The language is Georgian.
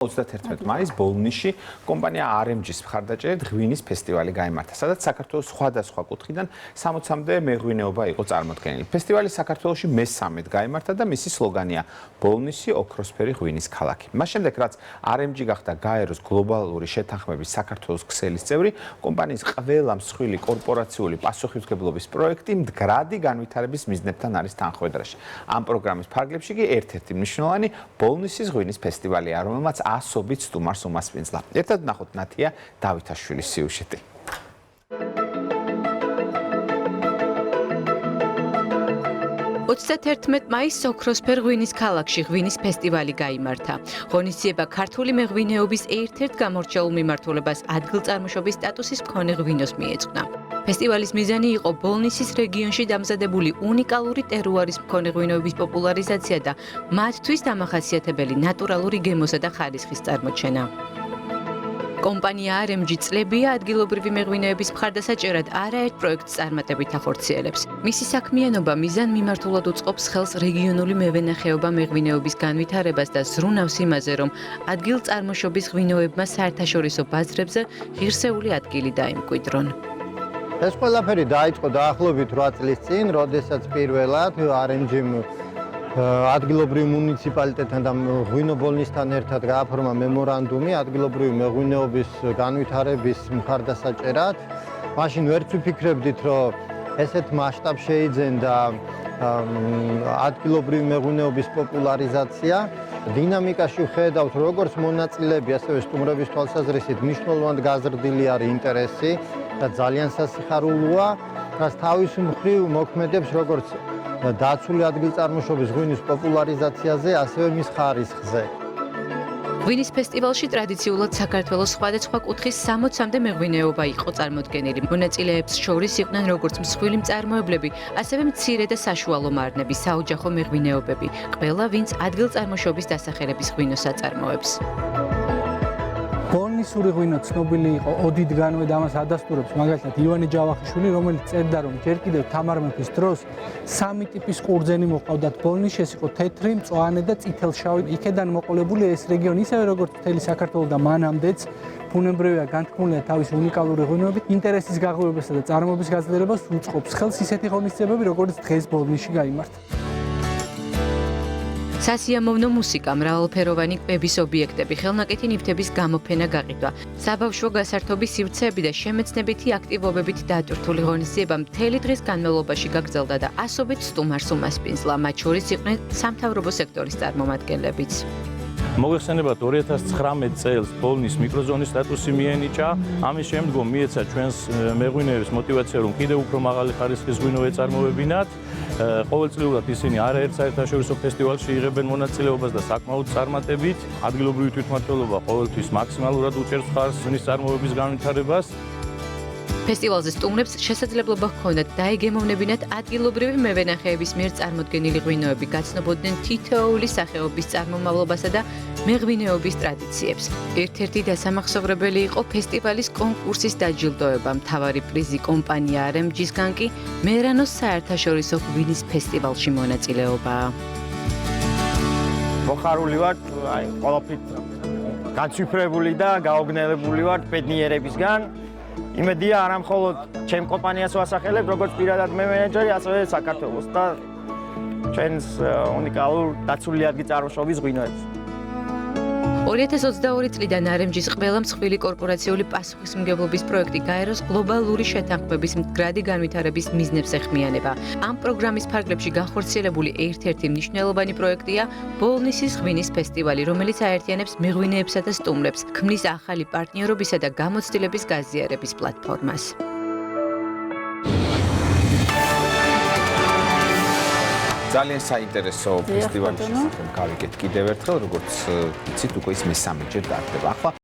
31 მაისს ბოლნისში კომპანია RMG-ს მხარდაჭერით ღვინის ფესტივალი გაიმართა, სადაც საქართველოს სხვადასხვა კუთხიდან 60-მდე მეღვინეობა იყო წარმოდგენილი. ფესტივალი საქართველოში მესამედ გაიმართა და მისი სლოგანია ბოლნისი ოქროსფერი ღვინის ქალაქი. მას შემდეგ, რაც RMG გახდა გაეროს გლობალური შეთანხმების საქართველოს ქსელის წევრი, კომპანიის ყველა მსხვილი კორპორაციული პასუხისმგებლობის პროექტი მდგრადი განვითარების მიზნებთან არის თანხვედრაში. ამ პროგრამის ფარგლებში კი ერთ-ერთი მნიშვნელოვანი ბოლნისის ღვინის ფესტივალია, რომელმაც ასობით სტუმარს უმასპინძლა. ერთად ვნახოთ ნათია დავითაშვილის სიუჟეტი. 31 მაისს ოქროსფერ ღვინის ქალაქში ღვინის ფესტივალი გაიმართა. ღონისძიება ქართული მეღვინეობის ერთ-ერთ გამორჩეულ მიმართულებას ადგილწარმოშობის სტატუსის მქონე ღვინოს მიეძღვნა. ფესტივალის მიზანი იყო ბოლნისის რეგიონში დამზადებული უნიკალური ტერუარის მქონე ღვინოების პოპულარიზაცია და მათთვის დამახასიათებელი ნატურალური გემოსა და ხარისხის წარმოჩენა. კომპანია RMG წლებია ადგილობრივი მეღვინეების მხარდასაჭერად არაერთ პროექტს წარმატებით ახორციელებს. მისი საქმიანობა მიზანმიმართულად უწყობს ხელს რეგიონული მევენახეობა მეღვინეობის განვითარებას და ზრუნავს იმაზე, რომ ადგილწარმოშობის ღვინოებმა საერთაშორისო ბაზრებზე ღირსეული ადგილი დაიმკვიდრონ. ეს ყველაფერი დაიწყო დაახლოებით 8 წლის წინ, როდესაც პირველად RMG-მ ადგილობრივი მუნიციპალიტეტთან და ღვინო ბოლნისთან ერთად გააფორმა მემორანდუმი ადგილობრივი მეღვინეობის განვითარების მხარდასაჭერად. მაშინ ვერც ვიფიქრებდით, რომ ესეთ მასშტაბს შეიძენდა ადგილობრივი მეღვინეობის პოპულარიზაცია. დინამიკაში ვხედავთ, როგორც მონაწილეები, ასევე სტუმრების თვალსაზრისით მნიშვნელოვნად გაზრდილი არის ინტერესი და ძალიან სასიხარულოა, რაც თავის მხრივ მოქმედებს როგორც დაცული ადგილწარმოშობის ღვინის პოპულარიზაციაზე, ასევე მის ხარისხზე. ღვინის ფესტივალში ტრადიციულად საქართველოს სხვადასხვა კუთხის 60-მდე მეღვინეობა იყო წარმოდგენილი. მონაწილეებს შორის იყვნენ როგორც მსხვილი მწარმოებლები, ასევე მცირე და საშუალო მარნები, საოჯახო მეღვინეობები, ყველა ვინც ადგილწარმოშობის დასახელების ღვინოს აწარმოებს. ბოლნისური ღვინო ცნობილი იყო ოდითგანვე და ამას ადასტურებს მაგალითად ივანე ჯავახიშვილი, რომელიც წერდა, რომ ჯერ კიდევ თამარ მეფის დროს 3 ტიპის ყურძენი მოყავდათ ბოლნისში, ეს იყო თეთრი, მწვანე და წითელშავი. იქედან მოყოლებული ეს რეგიონი, ისევე როგორც მთელი საქართველო და მანამდეც ბუნებრივია განთქმულია თავისი უნიკალური ღვინოებით, ინტერესის გაღვივებასა და წარმოების გაძლიერებას უწყობს ხელს ისეთი ღონისძიებები, როგორც დღეს ბოლნისში გაიმართა. სასიამოვნო მუსიკა, მრავალფეროვანი კვების ობიექტები, ხელნაკეთი ნივთების გამოფენა გაყიდვა, საბავშვო გასართობის სივრცეები და შემეცნებითი აქტივობებით დატვირთული ღონისძიება მთელი დღის განმავლობაში გაგრძელდა და ასობით სტუმარს უმასპინძლა, მათ შორის იყვნენ სამთავრობო სექტორის წარმომადგენლებიც. მოგეხსენებათ 2019 წელს ბოლნის მიკროზონის სტატუსი მიენიჭა. ამის შემდგომ მიეცა ჩვენს მეღვინეებს мотиваცია, რომ კიდევ უფრო მაღალი ხარისხის ღვინო ეწარმოებინათ. ყოველწლიურად ისინი არაერთ საერთაშორისო ფესტივალში იღებენ მონაწილეობას და საკმაოდ წარმატებით. ადგილობრივი თვითმმართველობა ყოველთვის მაქსიმალურად უჭერს ხარს ღვინის წარმოების განვითარებას. ფესტივალზე სტუმრებს შესაძლებლობა ჰქონდათ დაეგემოვნებინათ ადგილობრივი მევენახეების მიერ წარმოდგენილი ღვინოები, გაცნობოდნენ თითოეული სახეობის წარმომავლობასა და მეღვინეობის ტრადიციებს. ერთ-ერთი დასამახსოვრებელი იყო ფესტივალის კონკურსის დაჯილდოება. მთავარი პრიზი კომპანია RMG-სგან კი მერანოს საერთაშორისო ღვინის ფესტივალში მონაწილეობაა. მოხარული ვარ, ყველაფრით განცვიფრებული და გაოგნელებული ვარ ბედნიერებისგან. იმედია არა მხოლოდ ჩემ კომპანიას ვასახელებ, როგორც პირადად მე მენეჯერი, ასევე საქართველოს და ჩვენს უნიკალურ დაცული ადგილწარმოშობის ღვინოებს. 2022 წლიდან RMG-ს ყველა მსხვილი კორპორაციული პასუხისმგებლობის პროექტი გაეროს გლობალური შეთანხმების მდგრადი განვითარების მიზნებს ეხმიანება. ამ პროგრამის ფარგლებში განხორციელებული ერთ-ერთი მნიშვნელოვანი პროექტია ბოლნისის ღვინის ფესტივალი, რომელიც აერთიანებს მეღვინეებსა და სტუმრებს, ქმნის ახალი პარტნიორობისა და გამოცდილების გაზიარების პლატფორმას. ძალიან საინტერესო ფესტივალის შესახებ გავიგეთ კიდევ ერთხელ, როგორც იცით, უკვე ის მესამეჯერ დადგება. ახლა